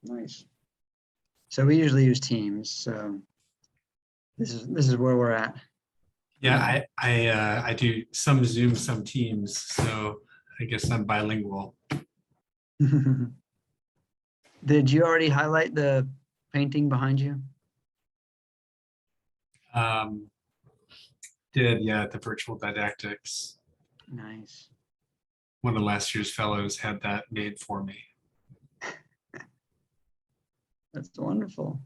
Nice. So we usually use Teams. So this is where we're at. Yeah, I do some Zoom, some Teams, so I guess I'm bilingual. Did you already highlight the painting behind you? Yeah, the virtual didactics. Nice. One of last year's fellows had that made for me. That's wonderful.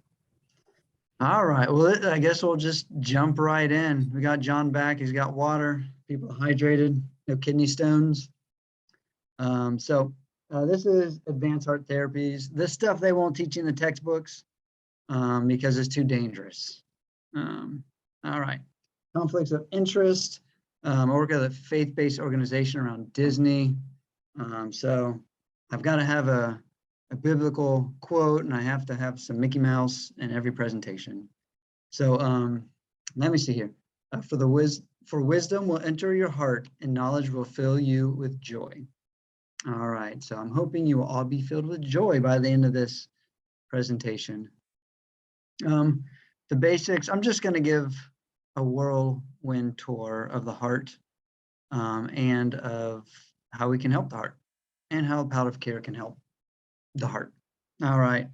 All right. Well, I guess we'll just jump right in. We got John back. He's got water. People hydrated. No kidney stones. This is advanced heart therapies. This stuff they won't teach you in the textbooks because it's too dangerous. All right. Conflicts of interest. I work at a faith-based organization around Disney. So I've got to have a biblical quote, and I have to have some Mickey Mouse in every presentation. So let me see here. For wisdom will enter your heart, and knowledge will fill you with joy. All right, so I'm hoping you will all be filled with joy by the end of this presentation. The basics, I'm just going to give a whirlwind tour of the heart and of how we can help the heart and how palliative care can help the heart. All right,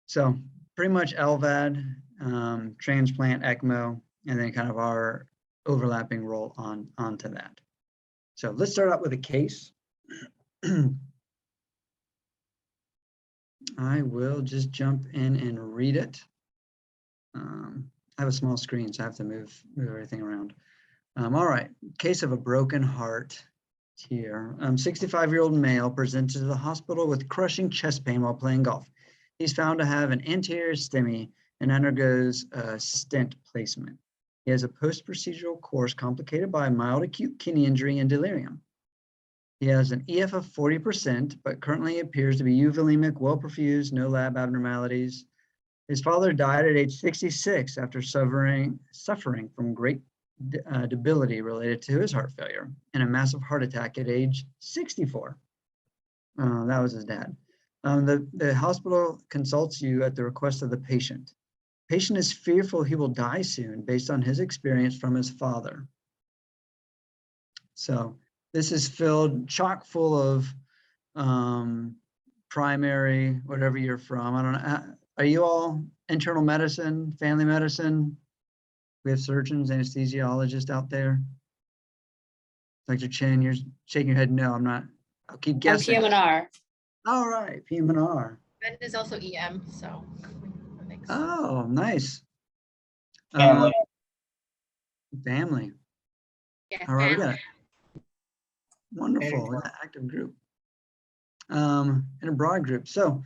so pretty much LVAD, transplant, ECMO, and then kind of our overlapping role onto that. So let's start out with a case. I will just jump in and read it. I have a small screen, so I have to move everything around. All right, case of a broken heart here. 65-year-old male presented to the hospital with crushing chest pain while playing golf. He's found to have an anterior STEMI and undergoes a stent placement. He has a post-procedural course complicated by a mild acute kidney injury and delirium. He has an EF of 40%, but currently appears to be euvolemic, well perfused, no lab abnormalities. His father died at age 66 after suffering from great debility related to his heart failure and a massive heart attack at age 64. That was his dad. The hospital consults you at the request of the patient. Patient is fearful he will die soon based on his experience from his father. So this is filled chock full of primary, whatever you're from. I don't know. Are you all internal medicine, family medicine? We have surgeons, anesthesiologists out there. Dr. Chen, you're shaking your head. No, I'm not. I'll keep guessing. PM&R. All right, PM&R. Ben is also EM, so. Thanks. Oh, nice. Family. Yeah, All right, we family. got it. Wonderful, we got an active group. And a broad group. So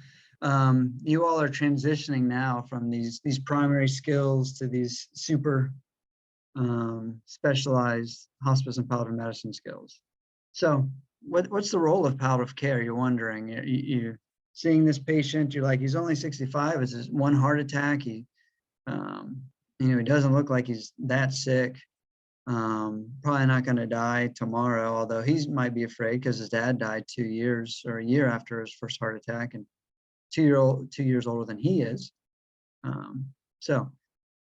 you all are transitioning now from these primary skills to these super specialized hospice and palliative medicine skills. So what's the role of palliative care? You're wondering. You're seeing this patient. You're like, he's only 65. It's just one heart attack. He doesn't look like he's that sick. Probably not going to die tomorrow, although he might be afraid because his dad died 2 years or a year after his first heart attack, and 2 years older than he is. So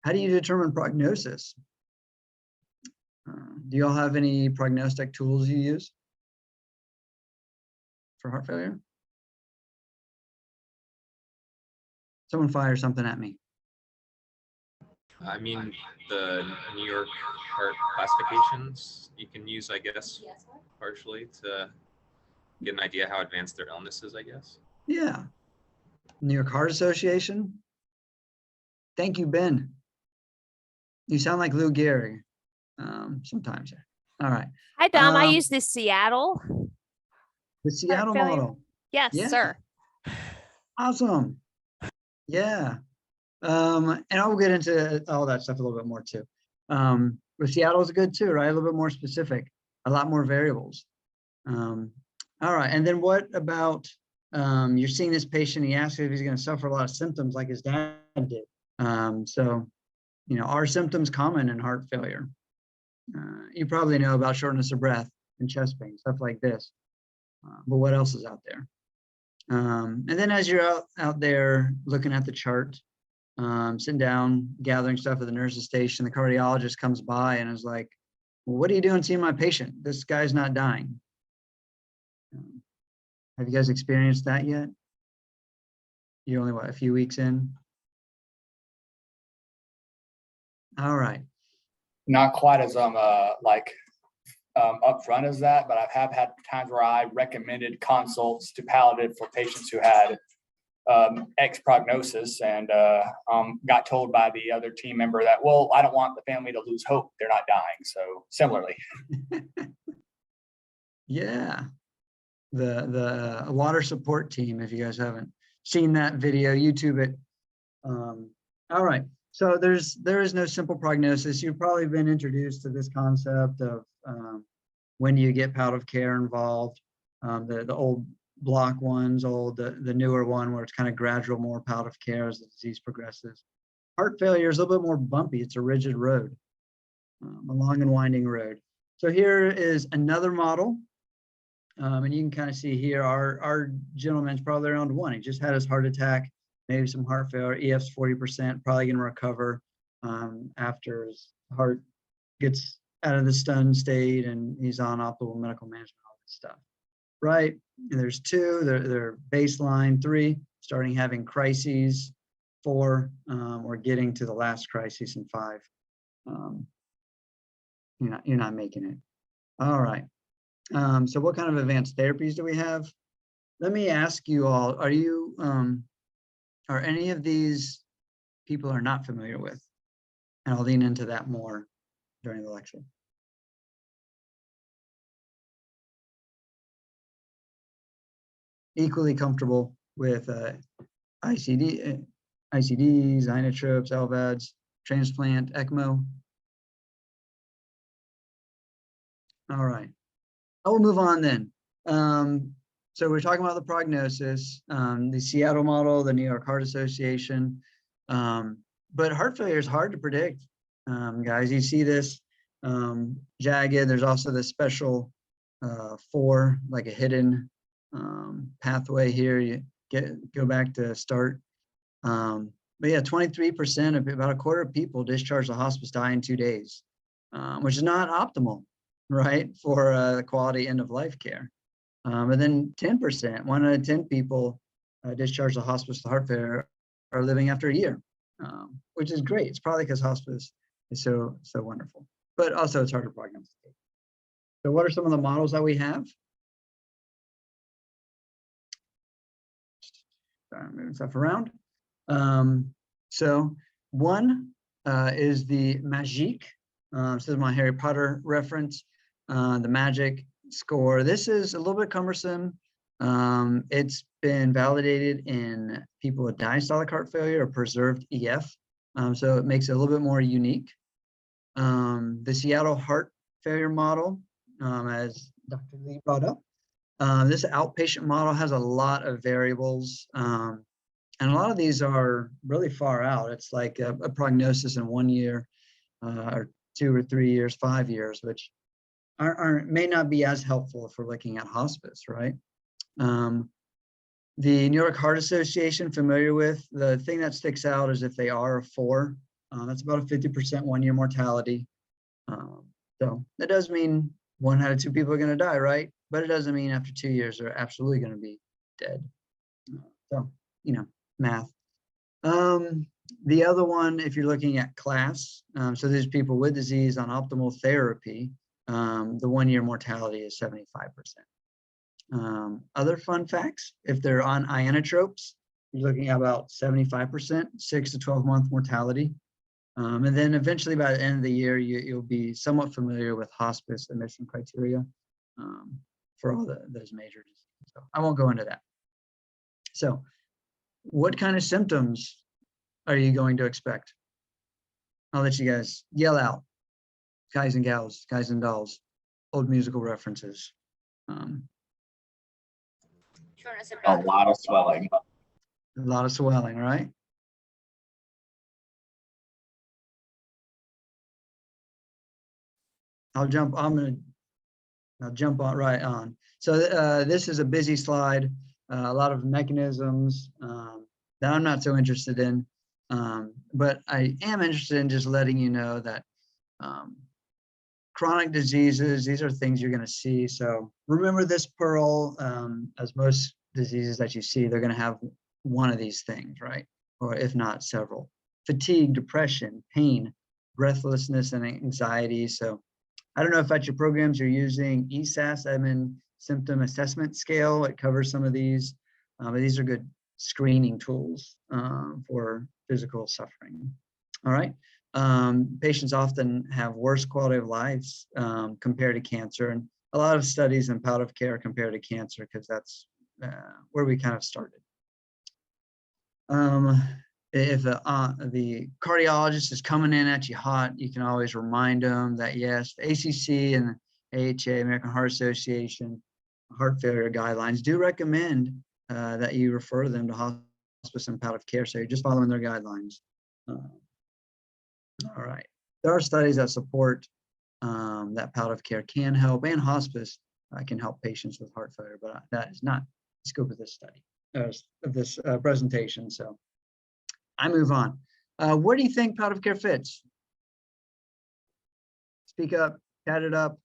how do you determine prognosis? Do you all have any prognostic tools you use for heart failure? Someone fire something at me. I mean, the New York heart classifications you can use, I guess, partially to get an idea how advanced their illness is, I guess. Yeah. New York Heart Association. Thank you, Ben. You sound like Lou Gehrig sometimes. All right. Hi, Dom. I use the Seattle. The Seattle model. Yes, Yeah. sir. Awesome. Yeah. And I'll get into all that stuff a little bit more too. But Seattle is good too, right? A little bit more specific, a lot more variables. All right. And then what about, you're seeing this patient, he asks if he's going to suffer a lot of symptoms like his dad did. So, are symptoms common in heart failure? You probably know about shortness of breath and chest pain, stuff like this. But what else is out there? And then as you're out there looking at the chart, sitting down, gathering stuff at the nurse's station, the cardiologist comes by and is like, well, what are you doing seeing my patient? This guy's not dying. Have you guys experienced that yet? You're only, what, a few weeks in? All right. Not quite as upfront as that, but I have had times where I recommended consults to palliative for patients who had X prognosis and got told by the other team member that, well, I don't want the family to lose hope. They're not dying. So similarly. Yeah. The water support team, if you guys haven't seen that video, YouTube it. All right. So there is no simple prognosis. You've probably been introduced to this concept of when do you get palliative care involved. The old block ones, the newer one where it's kind of gradual, more palliative care as the disease progresses. Heart failure is a little bit more bumpy. It's a rigid road, a long and winding road. So here is another model. And you can kind of see here, our gentleman's probably around 1. He just had his heart attack, maybe some heart failure, EF's 40%, probably going to recover after his heart gets out of the stun state and he's on optimal medical management, all that stuff, right? And there's 2, they're baseline, 3, starting having crises, 4, or getting to the last crisis, and 5. You're not making it. All right. So what kind of advanced therapies do we have? Let me ask you all, are any of these people are not familiar with? And I'll lean into that more during the lecture. Equally comfortable with ICDs, inotropes, LVADs, transplant, ECMO. All right. I will move on then. So we're talking about the prognosis, the Seattle model, the New York Heart Association, but heart failure is hard to predict, guys. You see this jagged. There's also the special 4, like a hidden pathway here. You go back to start. But yeah, 23% of about a quarter of people discharged to hospice die in 2 days, which is not optimal, right, for quality end of life care. And then 10%, 1 out of 10 people discharged to hospice with heart failure are living after a year, which is great. It's probably because hospice is so wonderful, but also it's hard to prognosticate. So what are some of the models that we have? Sorry, I'm moving stuff around. So one is the Magique. This is my Harry Potter reference, the magic score. This is a little bit cumbersome. It's been validated in people with diastolic heart failure or preserved EF. So it makes it a little bit more unique. The Seattle heart failure model, as Dr. Lee brought up, this outpatient model has a lot of variables. And a lot of these are really far out. It's like a prognosis in 1 year, or 2 or 3 years, 5 years, which may not be as helpful if we're looking at hospice, right? The New York Heart Association, familiar with, the thing that sticks out is if they are a 4, that's about a 50% 1 year mortality. So that does mean 1 out of 2 people are going to die, right? But it doesn't mean after 2 years they're absolutely going to be dead. So, math. The other one, if you're looking at class, so there's people with disease on optimal therapy, the 1 year mortality is 75%. Other fun facts, if they're on inotropes, you're looking at about 75%, 6 to 12 month mortality. And then eventually by the end of the year, you'll be somewhat familiar with hospice admission criteria for all those major diseases. So I won't go into that. So what kind of symptoms are you going to expect? I'll let you guys yell out, guys and gals, guys and dolls, old musical references. Shortness of A breath. lot of swelling. A lot of swelling, right? I'm gonna jump on right on. So this is a busy slide. a lot of mechanisms that I'm not so interested in. But I am interested in just letting you know that chronic diseases, these are things you're going to see. So remember this, Pearl, as most diseases that you see, they're going to have one of these things, right? Or if not several. Fatigue, depression, pain, breathlessness, and anxiety. So I don't know if at your programs you're using ESAS, admin symptom assessment scale. It covers some of these, but these are good screening tools for physical suffering. All right. Patients often have worse quality of lives compared to cancer, and a lot of studies in palliative care compared to cancer, because that's where we kind of started. If the cardiologist is coming in at you hot, you can always remind them that yes, the ACC and the AHA, American Heart Association, heart failure guidelines do recommend that you refer them to hospice and palliative care. So you're just following their guidelines. All right. There are studies that support that palliative care can help, and hospice can help patients with heart failure, but that is not the scope of this study, of this presentation. So I move on. Where do you think palliative care fits? Speak up, cat it up.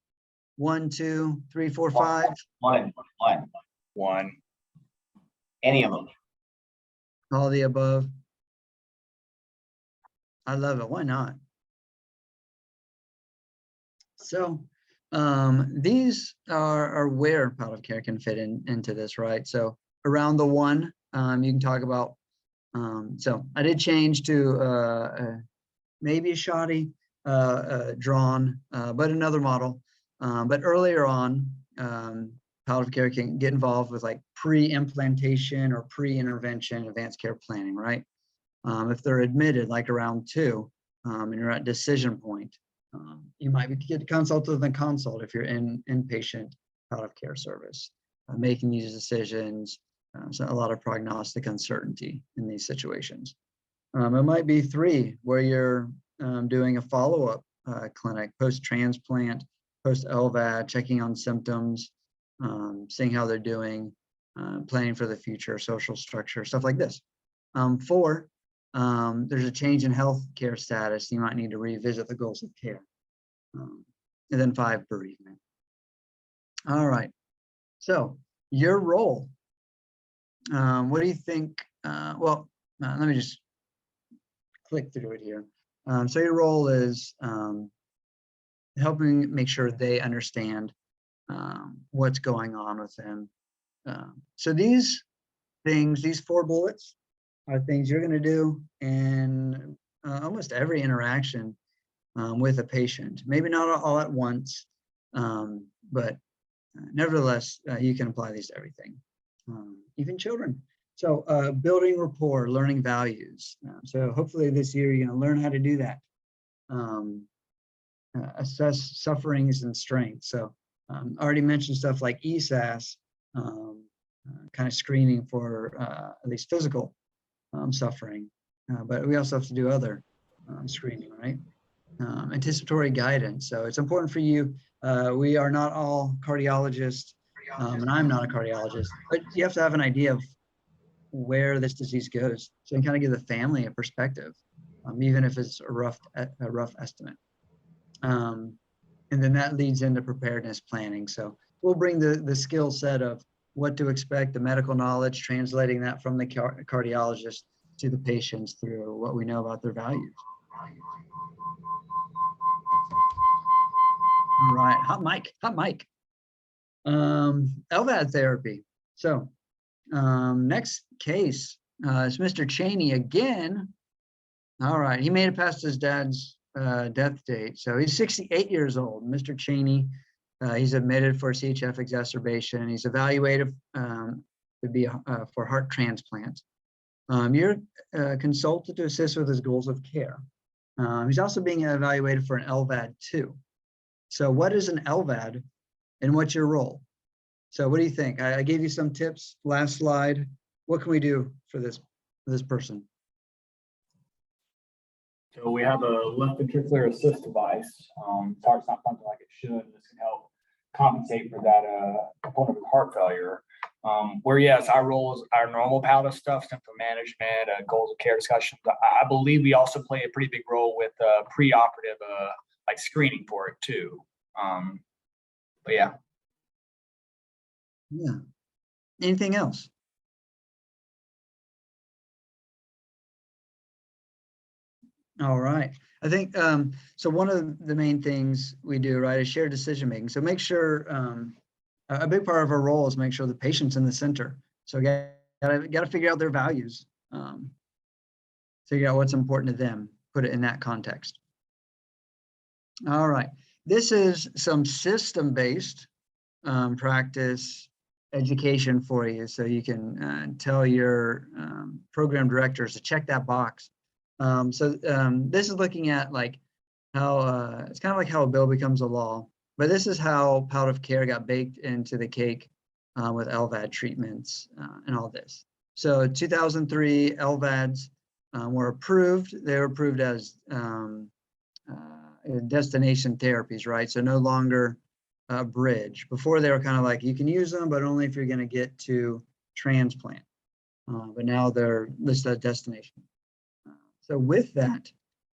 1, 2, 3, 4, 5. One. Any of them. All the above. I love it. Why not? So these are where palliative care can fit into this, right? So around the 1, you can talk about. So I did change to maybe a shoddy drawn, but another model. But earlier on, palliative care can get involved with like pre-implantation or pre-intervention advanced care planning, right? If they're admitted like around 2 and you're at decision point, you might get consulted with a consult if you're in inpatient palliative care service, making these decisions. So a lot of prognostic uncertainty in these situations. It might be 3 where you're doing a follow-up clinic, post-transplant, post-LVAD, checking on symptoms, seeing how they're doing, planning for the future, social structure, stuff like this. 4, there's a change in health care status. You might need to revisit the goals of care. And then 5, bereavement. All right. So your role, what do you think? Well, let me just click through it here. So your role is helping make sure they understand what's going on with them. So these things, these 4 bullets, are things you're going to do in almost every interaction with a patient. Maybe not all at once, but nevertheless, you can apply these to everything, even children. So building rapport, learning values. So hopefully this year you're going to learn how to do that. Assess sufferings and strengths. So already mentioned stuff like ESAS, kind of screening for at least physical suffering, but we also have to do other screening, right? Anticipatory guidance. So it's important for you. We are not all cardiologists, and I'm not a cardiologist, but you have to have an idea of where this disease goes, so you can kind of give the family a perspective, even if it's a rough estimate. And then that leads into preparedness planning. So we'll bring the skill set of what to expect, the medical knowledge, translating that from the cardiologist to the patients through what we know about their values. All right, hot mic. LVAD therapy. So next case is Mr. Cheney again. All right, he made it past his dad's death date. So he's 68 years old, Mr. Cheney. He's admitted for CHF exacerbation. He's evaluated to be for heart transplant. You're consulted to assist with his goals of care. He's also being evaluated for an LVAD too. So what is an LVAD and what's your role? So what do you think? I gave you some tips last slide. What can we do for this person? So we have a left ventricular assist device. Heart's not pumping like it should. This can help compensate for that component of heart failure. Where yes, our role is our normal palliative stuff, symptom management, goals of care discussions. I believe we also play a pretty big role with preoperative like screening for it too. But yeah. Yeah. Anything else? All right. I think so. One of the main things we do, right, is shared decision making. So make sure a big part of our role is make sure the patient's in the center. So gotta figure out their values, figure out what's important to them, put it in that context. All right. This is some system-based practice education for you, so you can tell your program directors to check that box. This is looking at like how it's kind of like how a bill becomes a law, but this is how palliative care got baked into the cake with LVAD treatments and all this. So 2003 LVADs were approved. They were approved as destination therapies, right? So no longer a bridge. Before they were kind of like, you can use them, but only if you're going to get to transplant. But now they're listed as destination. So with that,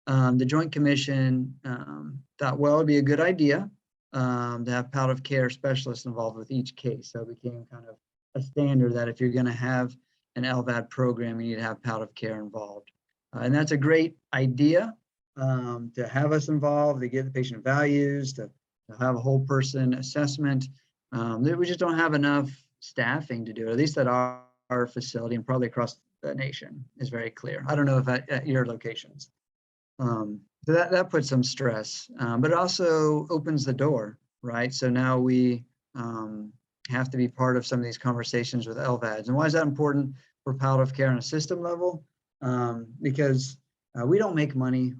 the Joint Commission thought, well, it'd be a good idea to have palliative care specialists involved with each case. So it became kind of a standard that if you're going to have an LVAD program, you need to have palliative care involved. And that's a great idea to have us involved, to give the patient values, to have a whole person assessment. We just don't have enough staffing to do it, at least at our facility and probably across the nation is very clear. I don't know if at your locations. So that puts some stress, but it also opens the door, right? So now we have to be part of some of these conversations with LVADs. And why is that important for palliative care on a system level? Because we don't make money,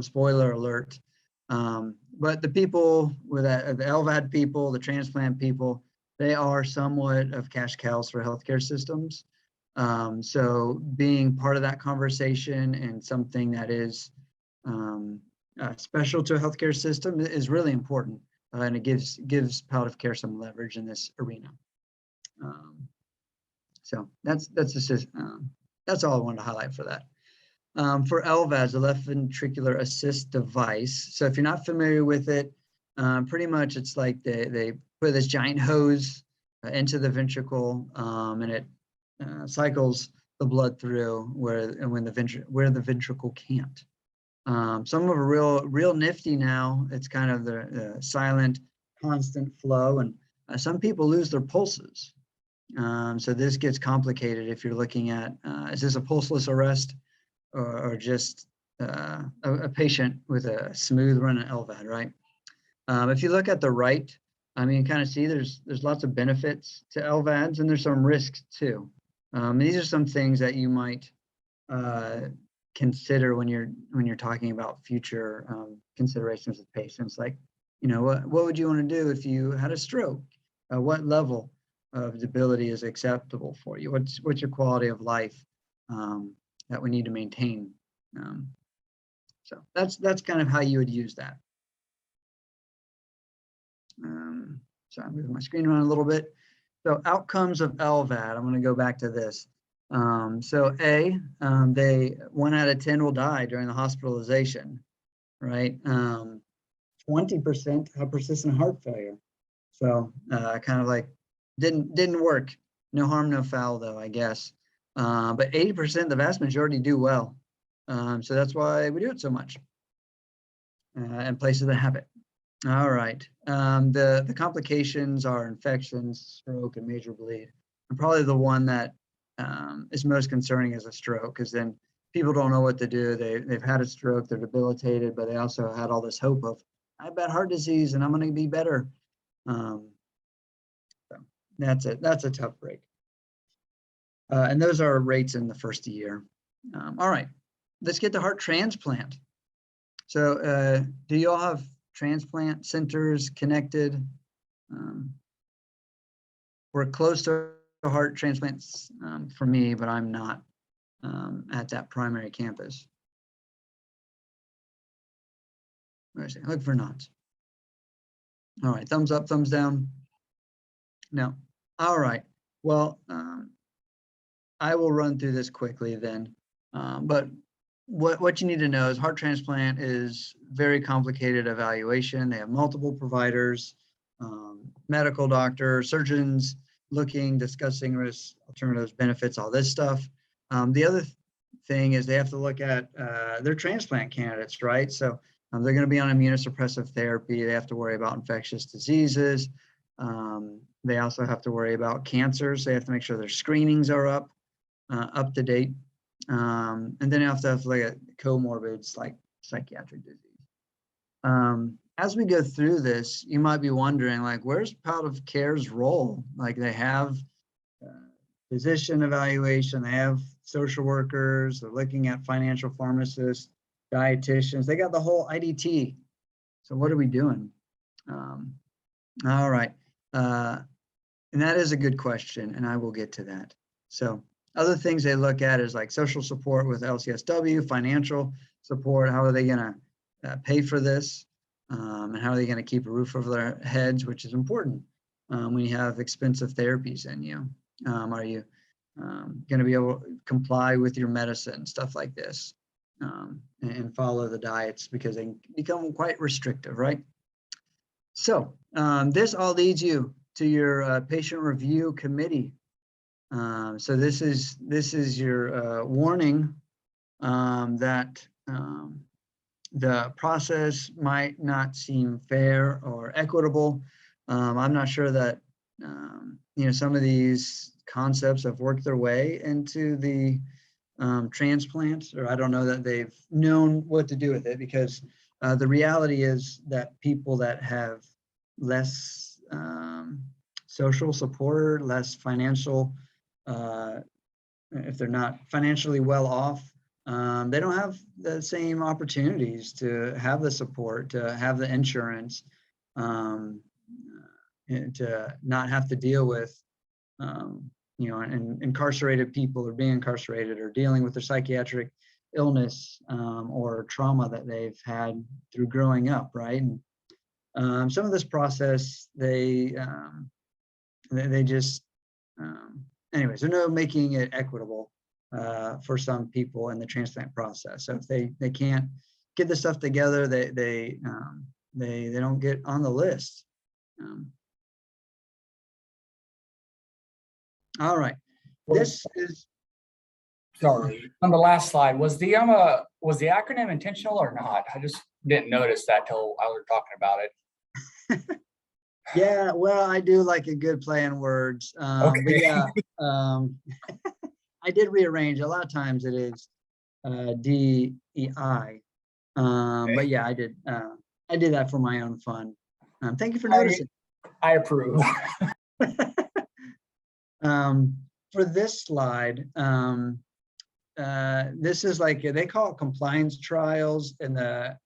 spoiler alert, but the people with that, the LVAD people, the transplant people, they are somewhat of cash cows for healthcare systems. So being part of that conversation and something that is special to a healthcare system is really important, and it gives palliative care some leverage in this arena. So that's all I wanted to highlight for that. For LVADs, the left ventricular assist device. So if you're not familiar with it, pretty much it's like they put this giant hose into the ventricle, and it cycles the blood through where the ventricle can't. Some of them are real nifty now. It's kind of the silent, constant flow, and some people lose their pulses. So this gets complicated if you're looking at is this a pulseless arrest or just a patient with a smooth running LVAD, right? If you look at the right, I mean, kind of see there's lots of benefits to LVADs and there's some risks too. These are some things that you might consider when you're talking about future considerations with patients. Like, you know, what would you want to do if you had a stroke? What level of debility is acceptable for you? What's your quality of life that we need to maintain? So that's kind of how you would use that. So I'm moving my screen around a little bit. So outcomes of LVAD, I'm going to go back to this. So they 1 out of 10 will die during the hospitalization, right? 20% have persistent heart failure. So kind of like didn't work. No harm, no foul though, I guess. But 80%, the vast majority do well. So that's why we do it so much in places that have it. All right. The complications are infections, stroke, and major bleed. And probably the one that is most concerning is a stroke, because then people don't know what to do. They've had a stroke, they're debilitated, but they also had all this hope of, I have bad heart disease and I'm going to be better. So that's a tough break. And those are rates in the first year. All right, let's get to heart transplant. So do you all have transplant centers connected? We're close to heart transplants for me, but I'm not at that primary campus. Look for nods. All right, thumbs up, thumbs down. No. All right. Well, I will run through this quickly then. But what you need to know is heart transplant is very complicated evaluation. They have multiple providers, medical doctors, surgeons looking, discussing risks, alternatives, benefits, all this stuff. The other thing is they have to look at their transplant candidates, right? So they're going to be on immunosuppressive therapy. They have to worry about infectious diseases. They also have to worry about cancers. They have to make sure their screenings are up to date. And then you have to look at comorbids like psychiatric disease. As we go through this, you might be wondering, like, where's palliative care's role? Like, they have physician evaluation, they have social workers, they're looking at financial pharmacists, dietitians, they got the whole IDT. So what are we doing? All right. And that is a good question, and I will get to that. So other things they look at is like social support with LCSW, financial support. How are they going to pay for this? And how are they going to keep a roof over their heads, which is important when you have expensive therapies in you. Are you going to be able to comply with your medicine, stuff like this, and follow the diets because they become quite restrictive, right? So this all leads you to your patient review committee. So this is your warning that the process might not seem fair or equitable. I'm not sure that some of these concepts have worked their way into the transplants, or I don't know that they've known what to do with it, because the reality is that people that have less social support, less financial, if they're not financially well off, they don't have the same opportunities to have the support, to have the insurance, and to not have to deal with, incarcerated people, or being incarcerated, or dealing with their psychiatric illness or trauma that they've had through growing up, right? And some of this process, they just, anyways, they're not making it equitable for some people in the transplant process. So if they can't get the stuff together, they don't get on the list. All right, this is. Sorry, on the last slide, was the acronym intentional or not? I just didn't notice that till I was talking about it. Yeah, well, I do like a good play on words. But Okay. yeah, I did rearrange. A lot of times it is DEI. But yeah, I did that for my own fun. Thank you for noticing. I approve. For this slide, this is like, they call it compliance trials. In the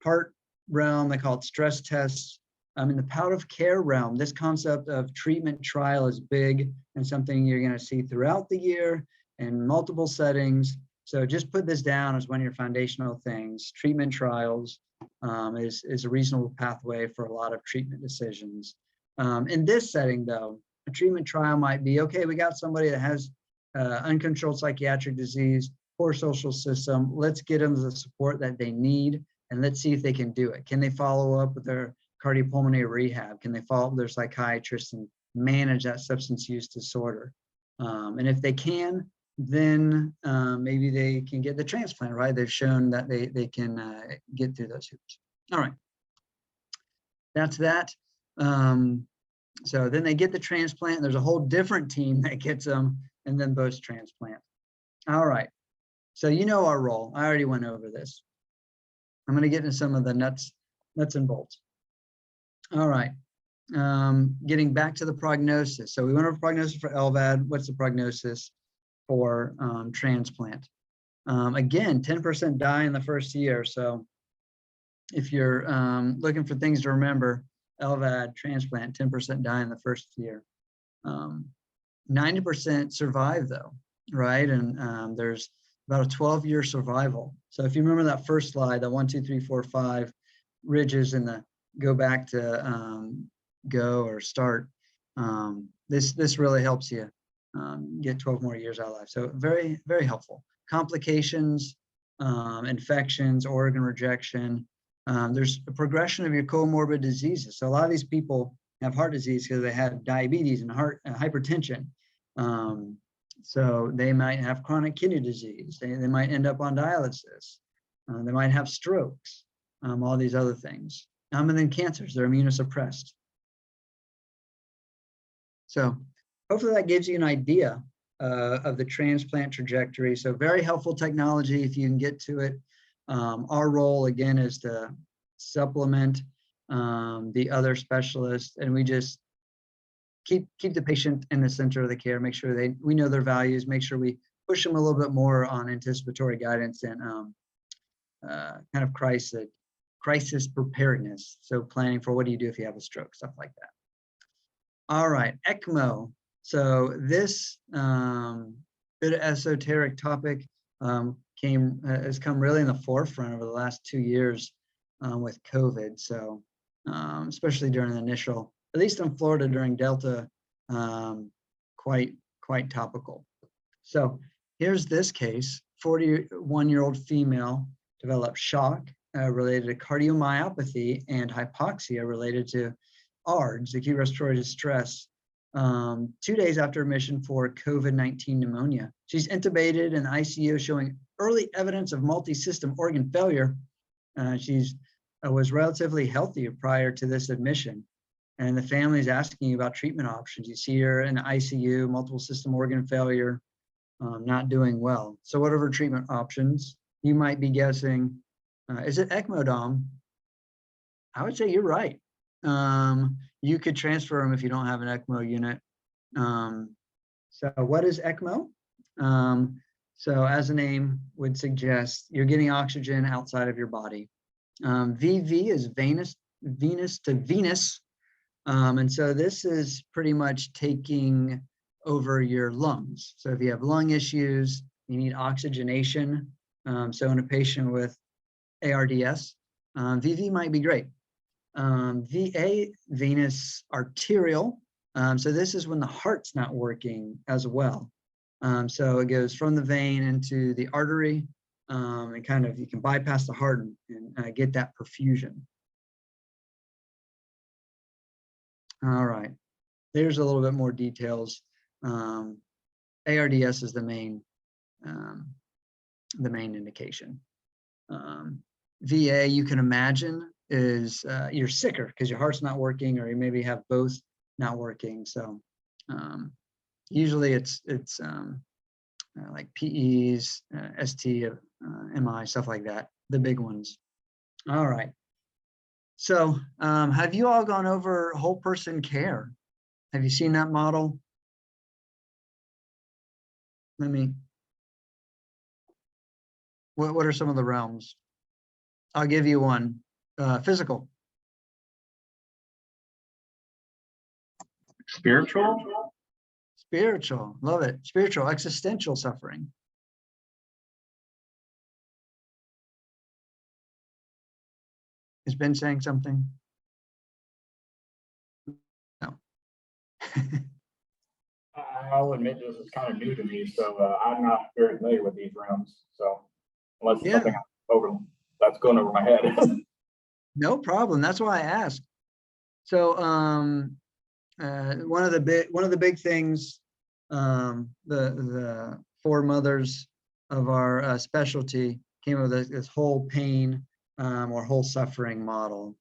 heart realm, they call it stress tests. In the palliative care realm, this concept of treatment trial is big and something you're going to see throughout the year in multiple settings. So just put this down as one of your foundational things. Treatment trials is a reasonable pathway for a lot of treatment decisions. In this setting, though, a treatment trial might be, okay, we got somebody that has uncontrolled psychiatric disease, poor social system. Let's get them the support that they need, and let's see if they can do it. Can they follow up with their cardiopulmonary rehab? Can they follow up with their psychiatrist and manage that substance use disorder? And if they can, then maybe they can get the transplant, right? They've shown that they can get through those hoops. All right, that's that. So then they get the transplant. There's a whole different team that gets them, and then post-transplant. All right, so you know our role. I already went over this. I'm going to get into some of the nuts and bolts. All right, getting back to the prognosis. So we went over prognosis for LVAD. What's the prognosis for transplant? Again, 10% die in the first year. So if you're looking for things to remember, LVAD, transplant, 10% die in the first year. 90% survive though, right? And there's about a 12-year survival. So if you remember that first slide, the 1, 2, 3, 4, 5 ridges in the go back to go or start, this really helps you get 12 more years out of life. So very, very helpful. Complications, infections, organ rejection. There's a progression of your comorbid diseases. So a lot of these people have heart disease because they have diabetes and hypertension. So they might have chronic kidney disease. They might end up on dialysis. They might have strokes, all these other things. And then cancers, they're immunosuppressed. So hopefully that gives you an idea of the transplant trajectory. So very helpful technology if you can get to it. Our role, again, is to supplement the other specialists, and we just keep the patient in the center of the care, make sure we know their values, make sure we push them a little bit more on anticipatory guidance and kind of crisis preparedness. So planning for what do you do if you have a stroke, stuff like that. All right, ECMO. So this bit of esoteric topic has come really in the forefront over the last 2 years with COVID. So especially during the initial, at least in Florida during Delta, quite topical. So here's this case: 41-year-old female developed shock related to cardiomyopathy and hypoxia related to ARDS, acute respiratory distress, 2 days after admission for COVID-19 pneumonia. She's intubated in the ICU showing early evidence of multi-system organ failure. She was relatively healthy prior to this admission. And the family is asking about treatment options. You see her in the ICU, multiple system organ failure, not doing well. So what are her treatment options? You might be guessing, is it ECMO, Dom? I would say you're right. You could transfer them if you don't have an ECMO unit. So what is ECMO? So as the name would suggest, you're getting oxygen outside of your body. VV is venous to venous. And so this is pretty much taking over your lungs. So if you have lung issues, you need oxygenation. So in a patient with ARDS, VV might be great. VA, venous arterial. So this is when the heart's not working as well. So it goes from the vein into the artery, and kind of you can bypass the heart and get that perfusion. All right, there's a little bit more details. ARDS is the main indication. VA, you can imagine, is you're sicker because your heart's not working, or you maybe have both not working. So usually it's like PEs, ST, MI, stuff like that, the big ones. All right. So have you all gone over whole person care? Have you seen that model? What are some of the realms? I'll give you one. Physical. Spiritual? Spiritual, love it. Spiritual, existential suffering. Has Ben saying something? No. I'll admit this is kind of new to me, so I'm not very familiar with these realms. So unless it's something that's going over my head. No problem. That's why I asked. So one of the big things, the four mothers of our specialty came up with this whole pain or whole suffering model.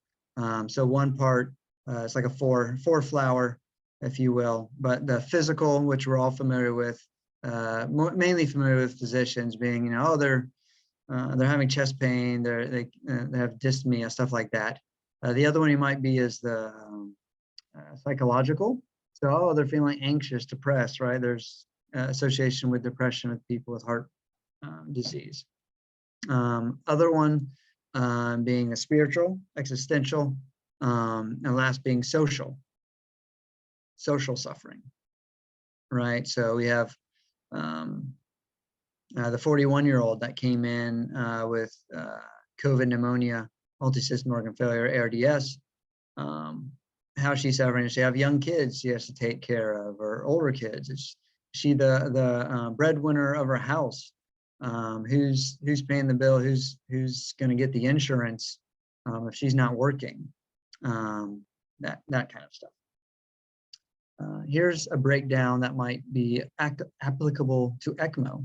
So one part, it's like a four flower, if you will, but the physical, which we're all familiar with, mainly familiar with physicians being, you know, oh, they're having chest pain, they have dyspnea, stuff like that. The other one you might be is the psychological. So, oh, they're feeling anxious, depressed, right? There's association with depression with people with heart disease. Other one being a spiritual, existential, and last being social suffering, right? So we have the 41-year-old that came in with COVID pneumonia, multi-system organ failure, ARDS. how she's suffering. Does she have young kids she has to take care of, or older kids? Is she the breadwinner of her house? Who's paying the bill? Who's going to get the insurance if she's not working? That kind of stuff. Here's a breakdown that might be applicable to ECMO.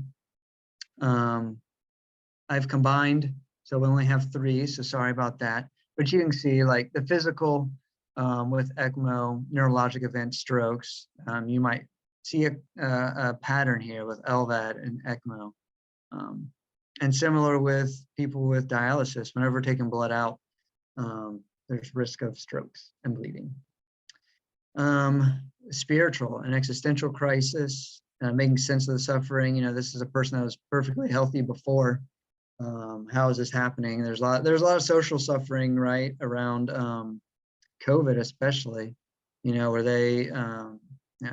I've combined, so we only have 3, so sorry about that. But you can see like the physical with ECMO, neurologic events, strokes. You might see a pattern here with LVAD and ECMO. And similar with people with dialysis, whenever taking blood out, there's risk of strokes and bleeding. Spiritual and existential crisis, making sense of the suffering. You know, this is a person that was perfectly healthy before. How is this happening? There's a lot of social suffering, right, around COVID, especially. You know, were they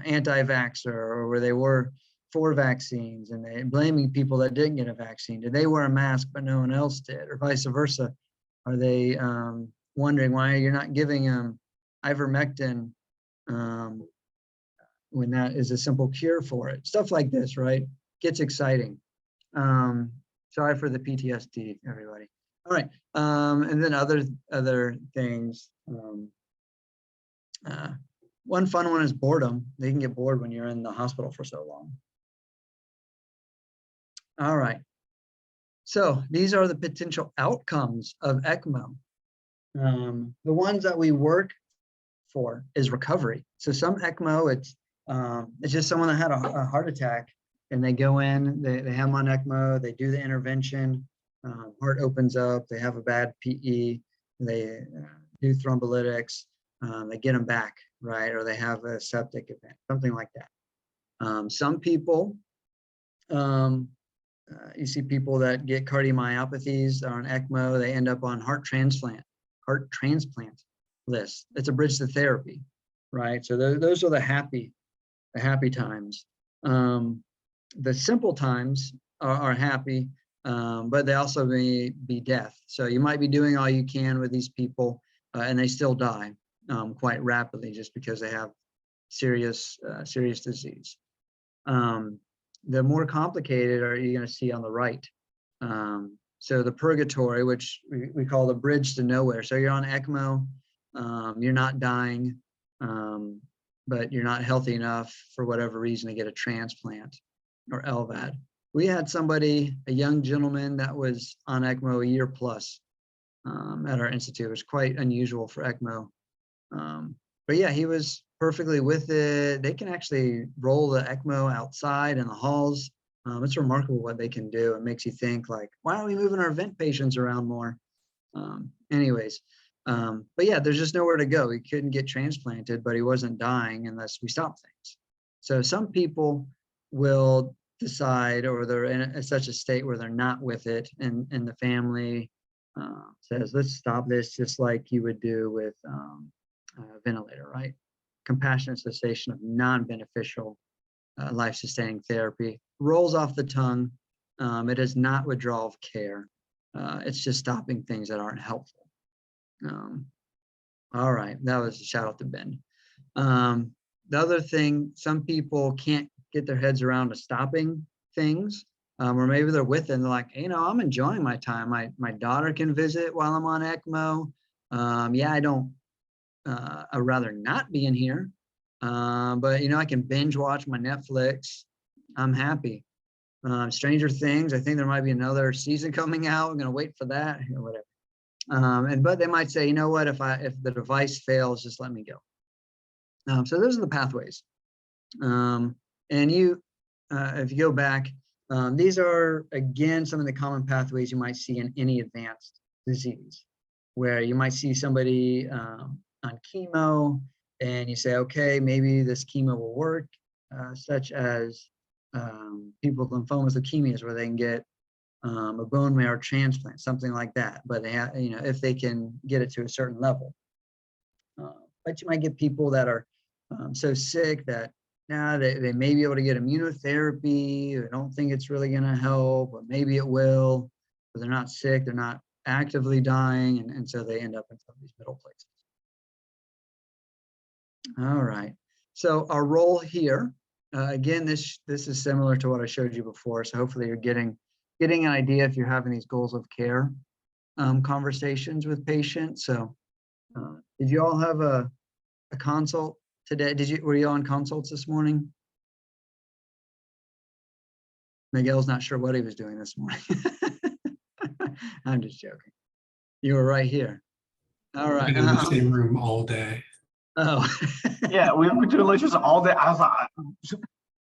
anti-vaxxer, or where they were for vaccines, and they blaming people that didn't get a vaccine? Did they wear a mask but no one else did, or vice versa? Are they wondering why you're not giving them ivermectin when that is a simple cure for it? Stuff like this, right? Gets exciting. Sorry for the PTSD, everybody. All right, and then other things. One fun one is boredom. They can get bored when you're in the hospital for so long. All right, so these are the potential outcomes of ECMO. The ones that we work for is recovery. So some ECMO, it's just someone that had a heart attack, and they go in, they have them on ECMO, they do the intervention, heart opens up, they have a bad PE, they do thrombolytics, they get them back, right? Or they have a septic event, something like that. Some people, you see people that get cardiomyopathies are on ECMO, they end up on heart transplant list. It's a bridge to therapy, right? So those are the happy times. The simple times are happy, but they also may be death. So you might be doing all you can with these people, and they still die quite rapidly just because they have serious disease. The more complicated are you going to see on the right. So the purgatory, which we call the bridge to nowhere. So you're on ECMO, you're not dying, but you're not healthy enough for whatever reason to get a transplant or LVAD. We had somebody, a young gentleman that was on ECMO a year plus at our institute. It was quite unusual for ECMO. But yeah, he was perfectly with it. They can actually roll the ECMO outside in the halls. It's remarkable what they can do. It makes you think like, why aren't we moving our vent patients around more? But yeah, there's just nowhere to go. He couldn't get transplanted, but he wasn't dying unless we stopped things. So some people will decide, or they're in such a state where they're not with it, and the family says, let's stop this, just like you would do with a ventilator, right? Compassionate cessation of non-beneficial life-sustaining therapy. Rolls off the tongue. It is not withdrawal of care. It's just stopping things that aren't helpful. All right, that was a shout out to Ben. The other thing, some people can't get their heads around to stopping things, or maybe they're with it and they're like, you know, I'm enjoying my time. My daughter can visit while I'm on ECMO. Yeah, I'd rather not be in here, but you know, I can binge watch my Netflix. I'm happy. Stranger Things, I think there might be another season coming out. I'm gonna wait for that or whatever. But they might say, you know what, if the device fails, just let me go. So those are the pathways. And if you go back, these are, again, some of the common pathways you might see in any advanced disease, where you might see somebody on chemo, and you say, okay, maybe this chemo will work, such as people with lymphomas, leukemias, where they can get a bone marrow transplant, something like that. But they have, you know, if they can get it to a certain level. But you might get people that are so sick that they may be able to get immunotherapy. They don't think it's really going to help, but maybe it will. But they're not sick, they're not actively dying, and so they end up in some of these middle places. All right. So our role here, again, this is similar to what I showed you before. So hopefully you're getting an idea if you're having these goals of care conversations with patients. So did you all have a consult today? Were you on consults this morning? Miguel's not sure what he was doing this morning. I'm just joking. You were right here. All right. Been in the same room all day. Oh. Yeah, we were doing lectures all day. I was like,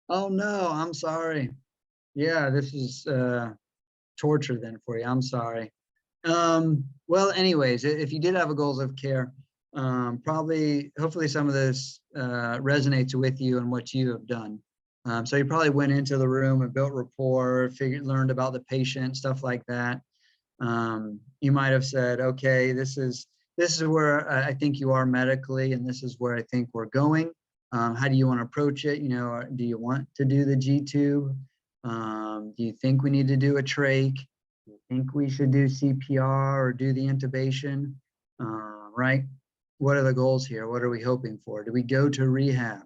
Oh no, I'm sorry. Yeah, this is torture then for you. I'm sorry. Well, anyways, if you did have a goals of care, hopefully some of this resonates with you and what you have done. So you probably went into the room and built rapport, learned about the patient, stuff like that. You might have said, okay, this is where I think you are medically, and this is where I think we're going. How do you want to approach it? You know, do you want to do the G-tube? Do you think we need to do a trach? Do you think we should do CPR or do the intubation? Right? What are the goals here? What are we hoping for? Do we go to rehab?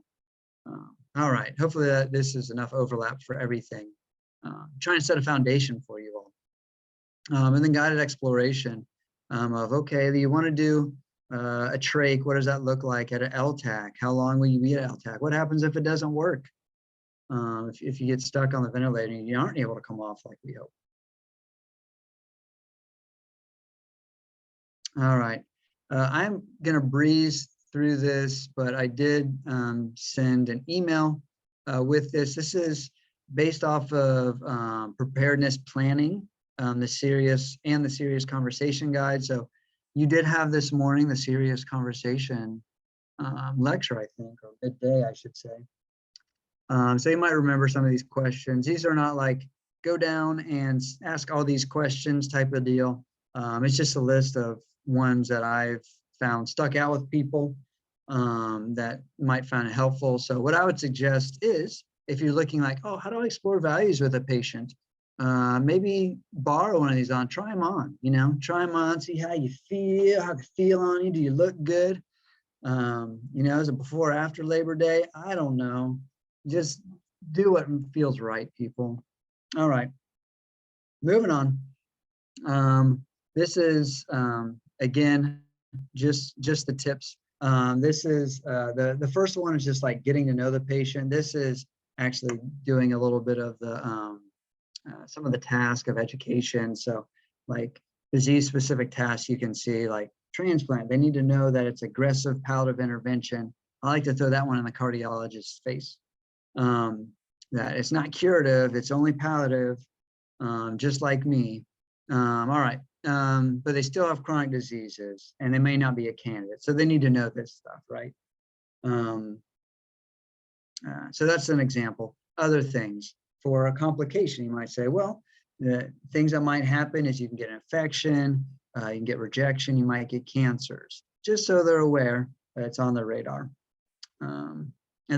All right. Hopefully this is enough overlap for everything. Trying to set a foundation for you all. And then guided exploration of, okay, do you want to do a trach? What does that look like at an LTAC? How long will you be at LTAC? What happens if it doesn't work? If you get stuck on the ventilator and you aren't able to come off like we hope. All right. I'm going to breeze through this, but I did send an email with this. This is based off of preparedness planning, the serious conversation guide. So you did have this morning the serious conversation lecture, I think, or midday, I should say. So you might remember some of these questions. These are not like go down and ask all these questions type of deal. It's just a list of ones that I've found stuck out with people that might find it helpful. So what I would suggest is, if you're looking like, oh, how do I explore values with a patient? Maybe borrow one of these on, try them on, try them on, see how you feel, how they feel on you. Do you look good? Is it before or after Labor Day? I don't know. Just do what feels right, people. All right, moving on. This is, again, just the tips. This is the first one is just like getting to know the patient. This is actually doing a little bit of the some of the task of education. So like disease-specific tasks, you can see like transplant. They need to know that it's aggressive palliative intervention. I like to throw that one in the cardiologist's face. That it's not curative, it's only palliative, just like me. All right. But they still have chronic diseases and they may not be a candidate. So they need to know this stuff, right? So that's an example. Other things for a complication, you might say, well, the things that might happen is you can get an infection, you can get rejection, you might get cancers, just so they're aware that it's on their radar. And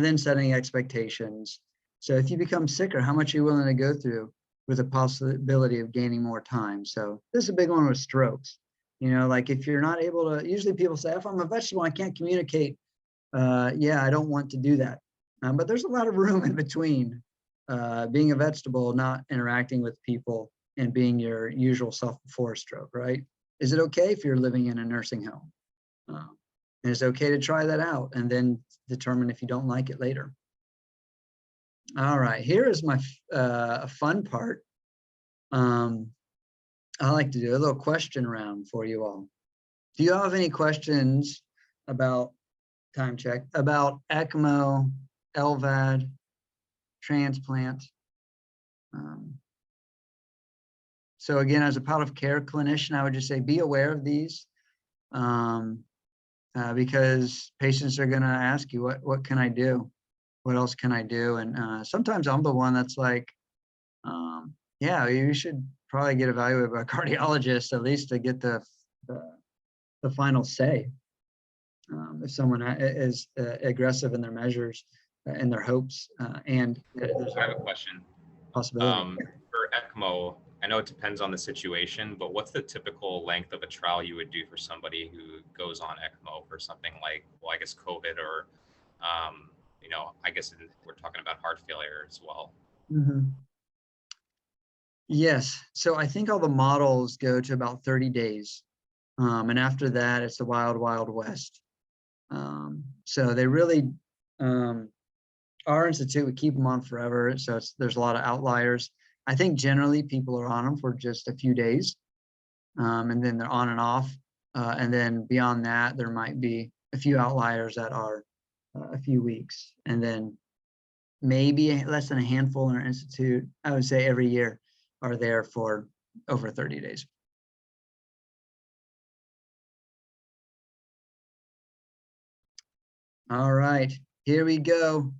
then setting expectations. So if you become sicker, how much are you willing to go through with the possibility of gaining more time? So this is a big one with strokes. Like if you're not able to, usually people say, if I'm a vegetable, I can't communicate. Yeah, I don't want to do that. But there's a lot of room in between being a vegetable, not interacting with people, and being your usual self before a stroke, right? Is it okay if you're living in a nursing home? And it's okay to try that out and then determine if you don't like it later. All right, here is my fun part. I like to do a little question round for you all. Do you have any questions about, time check, about ECMO, LVAD, transplant? So again, as a palliative care clinician, I would just say be aware of these. Because patients are going to ask you, what can I do? What else can I do? And sometimes I'm the one that's like, yeah, you should probably get evaluated by a cardiologist, at least to get the final say. If someone is aggressive in their measures and their hopes, and there's I have a question. possibility. For ECMO, I know it depends on the situation, but what's the typical length of a trial you would do for somebody who goes on ECMO for something like, well, I guess COVID or, I guess we're talking about heart failure as well. Mhm. Yes, so I think all the models go to about 30 days. And after that, it's the wild, wild west. So they really, our institute would keep them on forever. So there's a lot of outliers. I think generally people are on them for just a few days, and then they're on and off. And then beyond that, there might be a few outliers that are a few weeks. And then maybe less than a handful in our institute, I would say every year, are there for over 30 days. All right, here we go.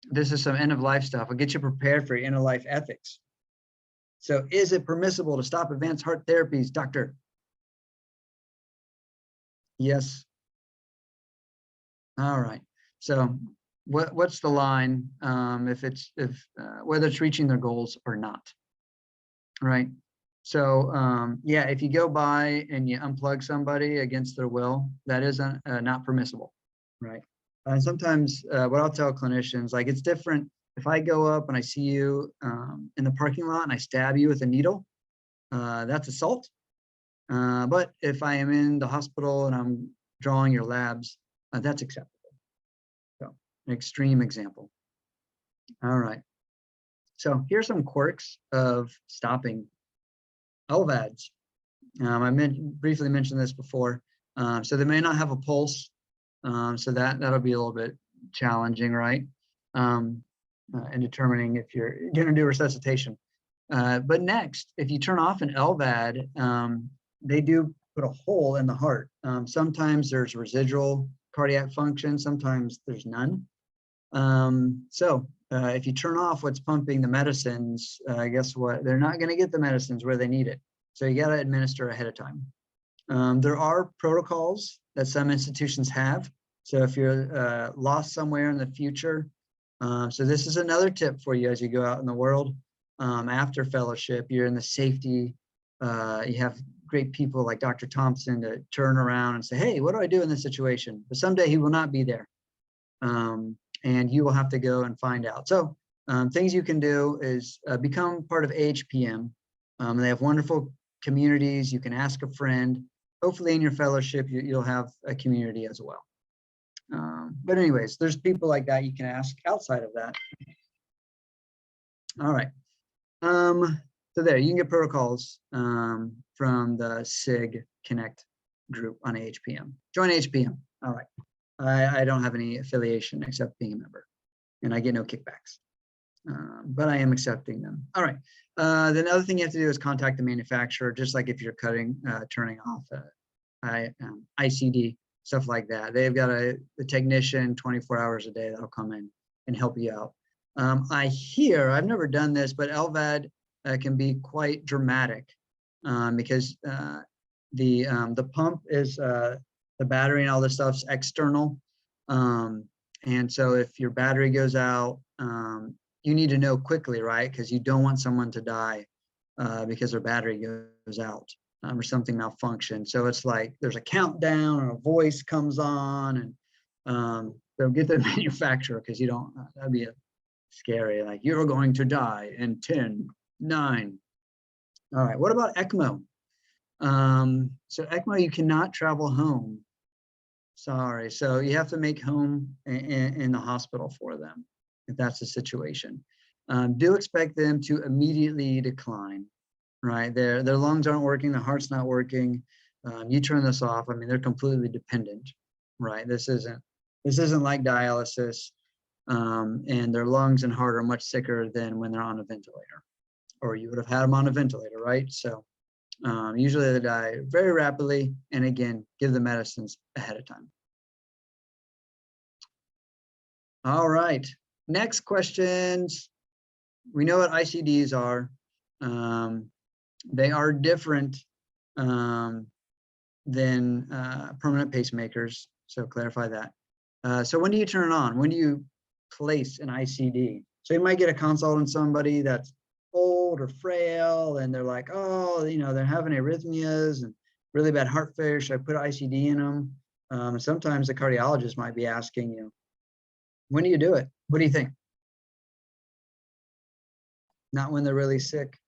This is some end of life stuff. I'll get you prepared for your end of life ethics. So is it permissible to stop advanced heart therapies, doctor? Yes. All right. So what's the line if whether it's reaching their goals or not, right? So yeah, if you go by and you unplug somebody against their will, that is not permissible, right? And sometimes what I'll tell clinicians, like it's different if I go up and I see you in the parking lot and I stab you with a needle, that's assault. But if I am in the hospital and I'm drawing your labs, that's acceptable. So an extreme example. All right. So here's some quirks of stopping LVADs. I briefly mentioned this before. So they may not have a pulse. So that'll be a little bit challenging, right? In determining if you're going to do resuscitation. But next, if you turn off an LVAD, they do put a hole in the heart. Sometimes there's residual cardiac function, sometimes there's none. So if you turn off what's pumping the medicines, guess what? They're not going to get the medicines where they need it. So you got to administer ahead of time. There are protocols that some institutions have. So if you're lost somewhere in the future, so this is another tip for you as you go out in the world. After fellowship, you're in the safety, you have great people like Dr. Thompson to turn around and say, hey, what do I do in this situation? But someday he will not be there. And you will have to go and find out. So things you can do is become part of AHPM. They have wonderful communities. You can ask a friend. Hopefully in your fellowship, you'll have a community as well. But anyways, there's people like that you can ask outside of that. All right. So there, you can get protocols from the SIG Connect group on AHPM. Join AHPM. All right. I don't have any affiliation except being a member, and I get no kickbacks, but I am accepting them. All right. The other thing you have to do is contact the manufacturer, just like if you're turning off ICD, stuff like that. They've got a technician 24 hours a day that'll come in and help you out. I've never done this, but LVAD can be quite dramatic because the pump is the battery and all this stuff's external. And so if your battery goes out, you need to know quickly, right? Because you don't want someone to die because their battery goes out or something malfunctions. So it's like there's a countdown and a voice comes on, and they'll get the manufacturer because you don't, that'd be scary. Like, you're going to die in 10, 9. All right, what about ECMO? So ECMO, you cannot travel home. Sorry, so you have to make home in the hospital for them, if that's the situation. Do expect them to immediately decline, right? Their lungs aren't working, their heart's not working. You turn this off, I mean, they're completely dependent, right? This isn't like dialysis, and their lungs and heart are much sicker than when they're on a ventilator, or you would have had them on a ventilator, right? So usually they die very rapidly, and again, give the medicines ahead of time. All right, next questions. We know what ICDs are. They are different than permanent pacemakers, so clarify that. So when do you turn it on? When do you place an ICD? So you might get a consult on somebody that's old or frail, and they're like, oh, they're having arrhythmias and really bad heart failure. Should I put ICD in them? Sometimes the cardiologist might be asking you, when do you do it? What do you think? Not when they're really sick.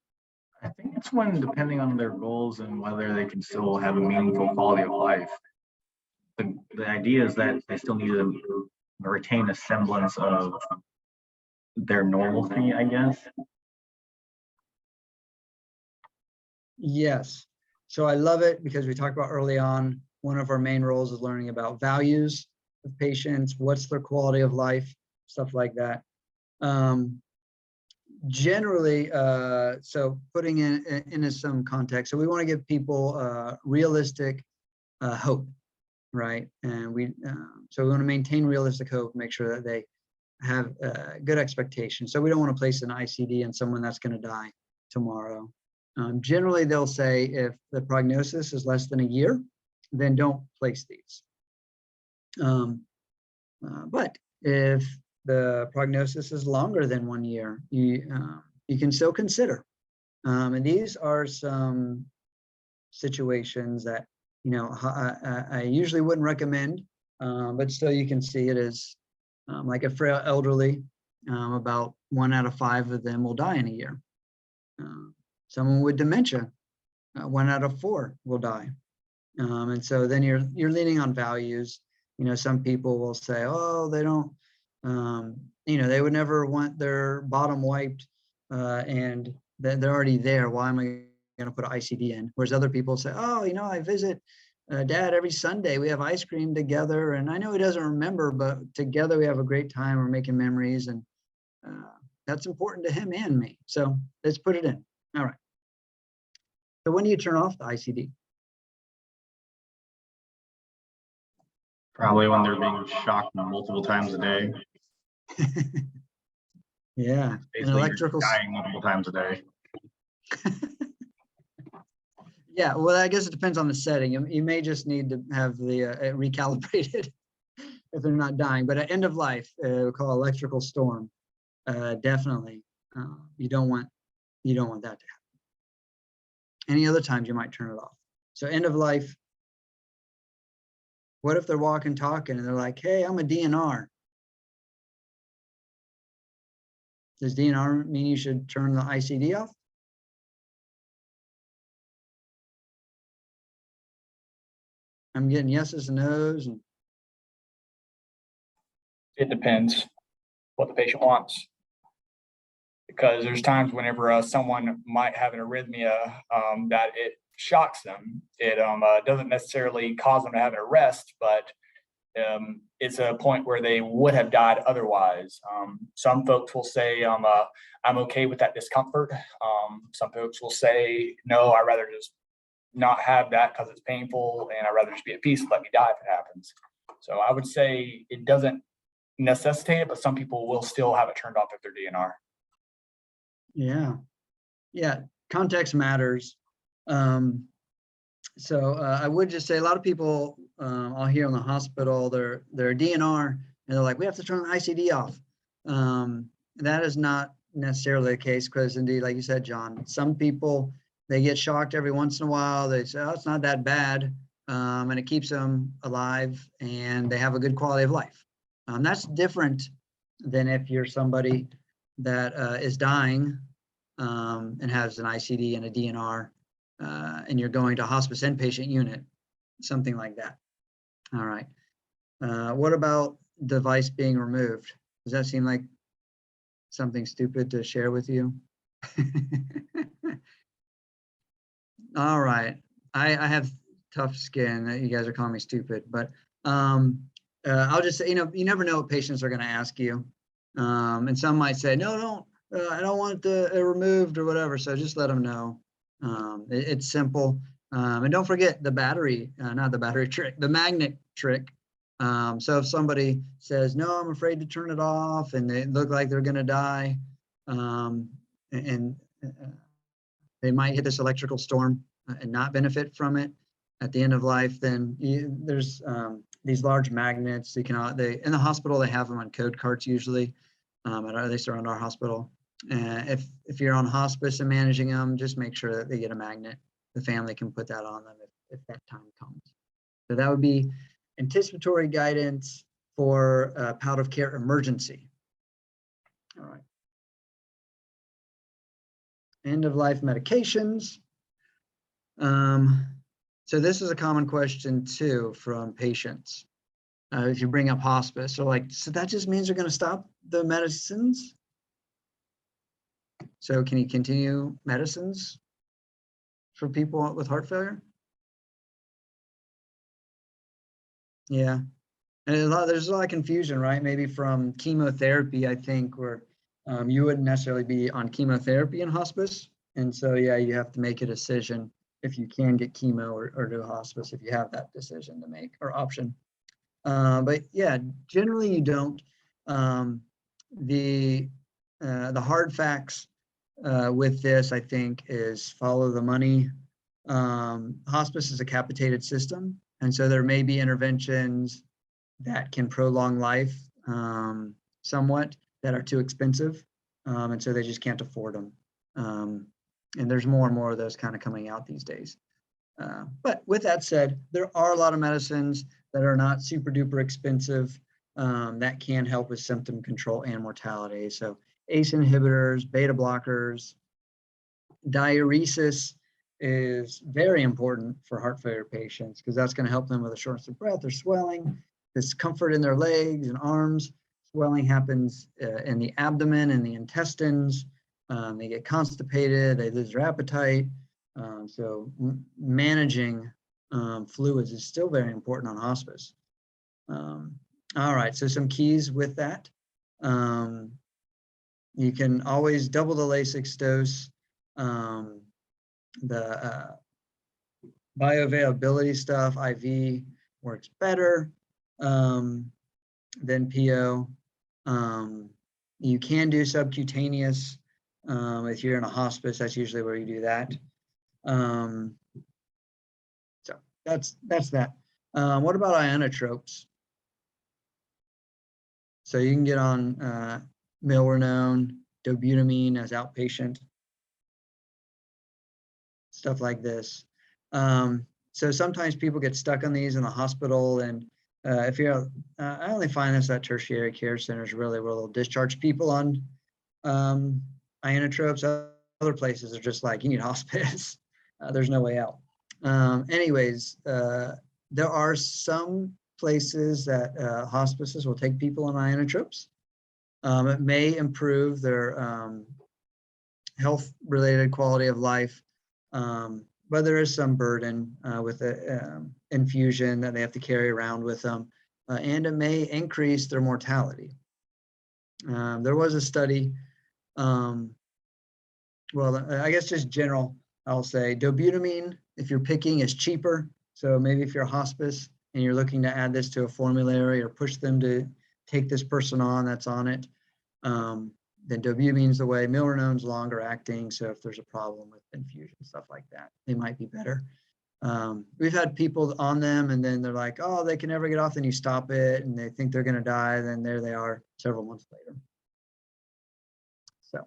I think it's when, depending on their goals and whether they can still have a meaningful quality of life. The idea is that they still need to retain a semblance of their normalcy, I guess. Yes. So I love it because we talked about early on, one of our main roles is learning about values of patients, what's their quality of life, stuff like that. Generally, so putting in some context, so we want to give people realistic hope, right? And so we want to maintain realistic hope, make sure that they have good expectations. So we don't want to place an ICD on someone that's going to die tomorrow. Generally, they'll say if the prognosis is less than a year, then don't place these. But if the prognosis is longer than 1 year, you can still consider. And these are some situations that I usually wouldn't recommend, but still you can see it as like a frail elderly. About 1 out of 5 of them will die in a year. Someone with dementia, 1 out of 4 will die. And so then you're leaning on values. Some people will say, oh, they don't, they would never want their bottom wiped, and they're already there. Why am I going to put an ICD in? Whereas other people say, oh, I visit Dad every Sunday. We have ice cream together, and I know he doesn't remember, but together we have a great time. We're making memories, and that's important to him and me. So let's put it in. All right. So when do you turn off the ICD? Probably when they're being shocked multiple times a day. Yeah, an Basically, electrical. you're dying multiple times a day. Yeah, well, I guess it depends on the setting. You may just need to have the recalibrated if they're not dying. But at end of life, we call electrical storm. Definitely, you don't want that to happen. Any other times you might turn it off. So end of life. What if they're walking, talking, and they're like, "Hey, I'm a DNR." Does DNR mean you should turn the ICD off? I'm getting yeses and nos. And It depends what the patient wants. Because there's times whenever someone might have an arrhythmia that it shocks them. It doesn't necessarily cause them to have an arrest, but it's a point where they would have died otherwise. Some folks will say, I'm okay with that discomfort. Some folks will say, no, I'd rather just not have that because it's painful, and I'd rather just be at peace and let me die if it happens. So I would say it doesn't necessitate it, but some people will still have it turned off if they're DNR. Yeah, context matters. So I would just say a lot of people I'll hear in the hospital, they're DNR, and they're like, we have to turn the ICD off. That is not necessarily the case, because indeed, like you said, John, some people, they get shocked every once in a while. They say, oh, it's not that bad. And it keeps them alive, and they have a good quality of life. That's different than if you're somebody that is dying and has an ICD and a DNR, and you're going to hospice inpatient unit, something like that. All right. What about device being removed? Does that seem like something stupid to share with you? All right. I have tough skin. You guys are calling me stupid, but I'll just say, you never know what patients are going to ask you. And some might say, no, I don't want it removed or whatever. So just let them know. It's simple. And don't forget the battery, not the battery trick, the magnet trick. So if somebody says, no, I'm afraid to turn it off, and they look like they're going to die, and they might hit this electrical storm and not benefit from it at the end of life, then there's these large magnets. In the hospital, they have them on code carts usually, at least around our hospital. If you're on hospice and managing them, just make sure that they get a magnet. The family can put that on them if that time comes. So that would be anticipatory guidance for palliative care emergency. All right. End of life medications. So this is a common question too from patients. If you bring up hospice, so like, so that just means they're going to stop the medicines? So can you continue medicines for people with heart failure? Yeah. And there's a lot of confusion, right? Maybe from chemotherapy, I think, where you wouldn't necessarily be on chemotherapy in hospice. And so, yeah, you have to make a decision if you can get chemo or do hospice, if you have that decision to make or option. But yeah, generally you don't. The hard facts with this, I think, is follow the money. Hospice is a capitated system, and so there may be interventions that can prolong life somewhat that are too expensive, and so they just can't afford them. And there's more and more of those kind of coming out these days. But with that said, there are a lot of medicines that are not super duper expensive that can help with symptom control and mortality. So ACE inhibitors, beta blockers, diuresis is very important for heart failure patients because that's going to help them with a shortness of breath or swelling, discomfort in their legs and arms. Swelling happens in the abdomen and the intestines. They get constipated, they lose their appetite. So managing fluids is still very important on hospice. All right, so some keys with that. You can always double the Lasix dose. The bioavailability stuff, IV, works better than PO. You can do subcutaneous if you're in a hospice. That's usually where you do that. So that's that. What about ionotropes? So you can get on milrinone, dobutamine as outpatient, stuff like this. So sometimes people get stuck on these in the hospital, and if you're, I only find this at tertiary care centers really where they'll discharge people on ionotropes. Other places are just like, you need hospice. There's no way out. Anyways, there are some places that hospices will take people on ionotropes. It may improve their health-related quality of life, but there is some burden with the infusion that they have to carry around with them, and it may increase their mortality. There was a study, well, I guess just general, I'll say dobutamine, if you're picking, is cheaper. So maybe if you're a hospice and you're looking to add this to a formulary or push them to take this person on that's on it, then dobutamine's the way. Milrinone's longer acting, so if there's a problem with infusion, stuff like that, they might be better. We've had people on them and then they're like, oh, they can never get off, then you stop it and they think they're gonna die, then there they are several months later. So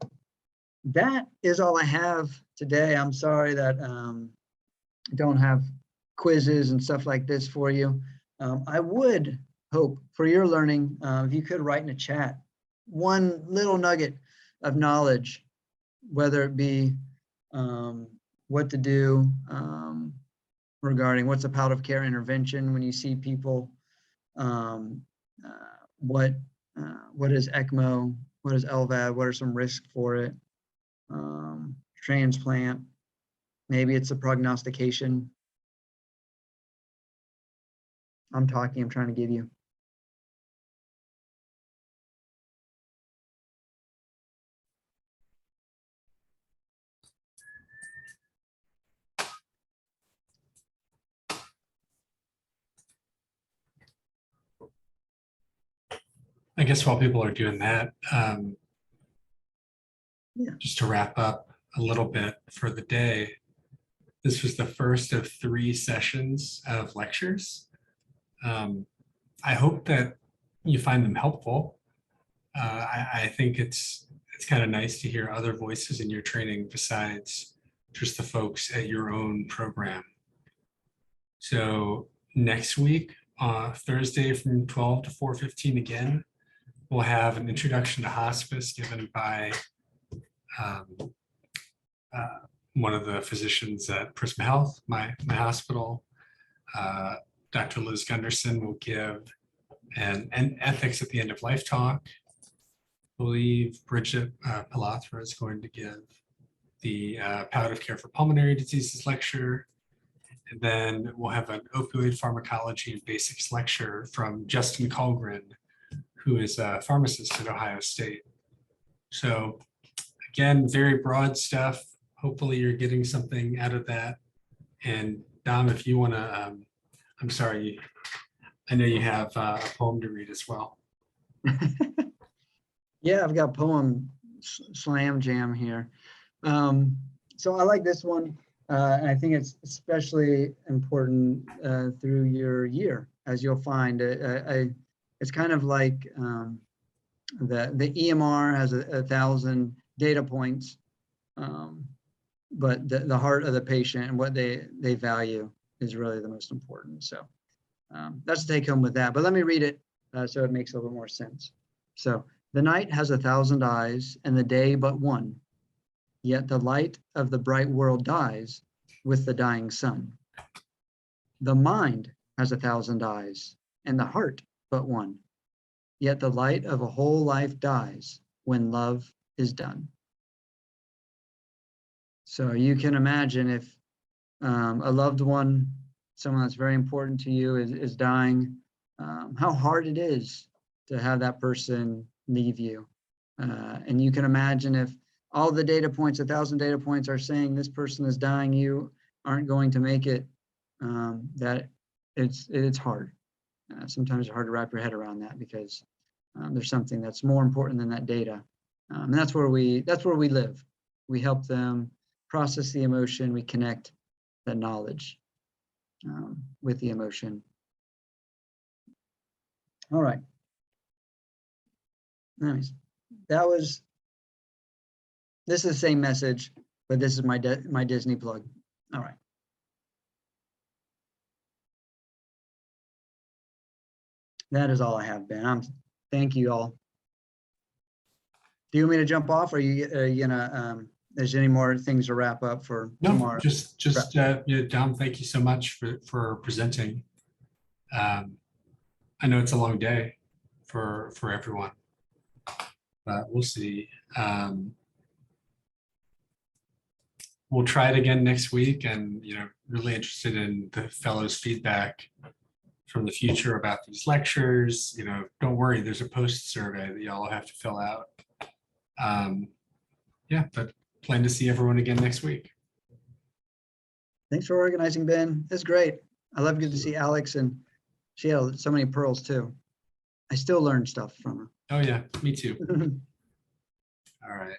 that is all I have today. I'm sorry that I don't have quizzes and stuff like this for you. I would hope for your learning, if you could write in a chat one little nugget of knowledge, whether it be what to do regarding what's a palliative care intervention when you see people, what is ECMO, what is LVAD, what are some risks for it, transplant, maybe it's a prognostication. I'm trying to give you. I guess while people are doing that, Yeah. just to wrap up a little bit for the day, this was the first of 3 sessions of lectures. I hope that you find them helpful. I think it's it's kind of nice to hear other voices in your training besides just the folks at your own program. So next week, Thursday from 12 to 4:15 again, we'll have an introduction to hospice given by one of the physicians at Prisma Health, my hospital. Dr. Liz Gunderson will give an ethics at the end of life talk. I believe Bridget Palathra is going to give the palliative care for pulmonary diseases lecture. And then we'll have an opioid pharmacology and basics lecture from Justin Colgren, who is a pharmacist at Ohio State. So again, very broad stuff. Hopefully you're getting something out of that. And Dom, if you want to, I'm sorry, I know you have a poem to read as well. Yeah, I've got poem slam jam here. So I like this one. And I think it's especially important through your year, as you'll find. It's kind of like the EMR has 1,000 data points, but the heart of the patient and what they value is really the most important. So that's the take home with that. But let me read it so it makes a little more sense. So the night has 1,000 eyes and the day but one. Yet the light of the bright world dies with the dying sun. The mind has 1,000 eyes and the heart but one. Yet the light of a whole life dies when love is done. So you can imagine if a loved one, someone that's very important to you is dying, how hard it is to have that person leave you. And you can imagine if all the data points, 1,000 data points are saying this person is dying, you aren't going to make it, that it's hard. Sometimes it's hard to wrap your head around that because there's something that's more important than that data. And that's where we live. We help them process the emotion, we connect the knowledge with the emotion. All right. Nice. This is the same message, but this is my Disney plug. All right. That is all I have, Ben. Thank you all. Do you want me to jump off, or are you gonna? There's any more things to wrap up for tomorrow? Just yeah, Dom, thank you so much for presenting. I know it's a long day for everyone, but we'll see. We'll try it again next week, and really interested in the fellows' feedback from the future about these lectures. Don't worry, there's a post survey that y'all have to fill out. Yeah, but plan to see everyone again next week. Thanks for organizing, Ben. It's great. I love getting to see Alex, and she had so many pearls too. I still learn stuff from her. Oh yeah, me too. All right.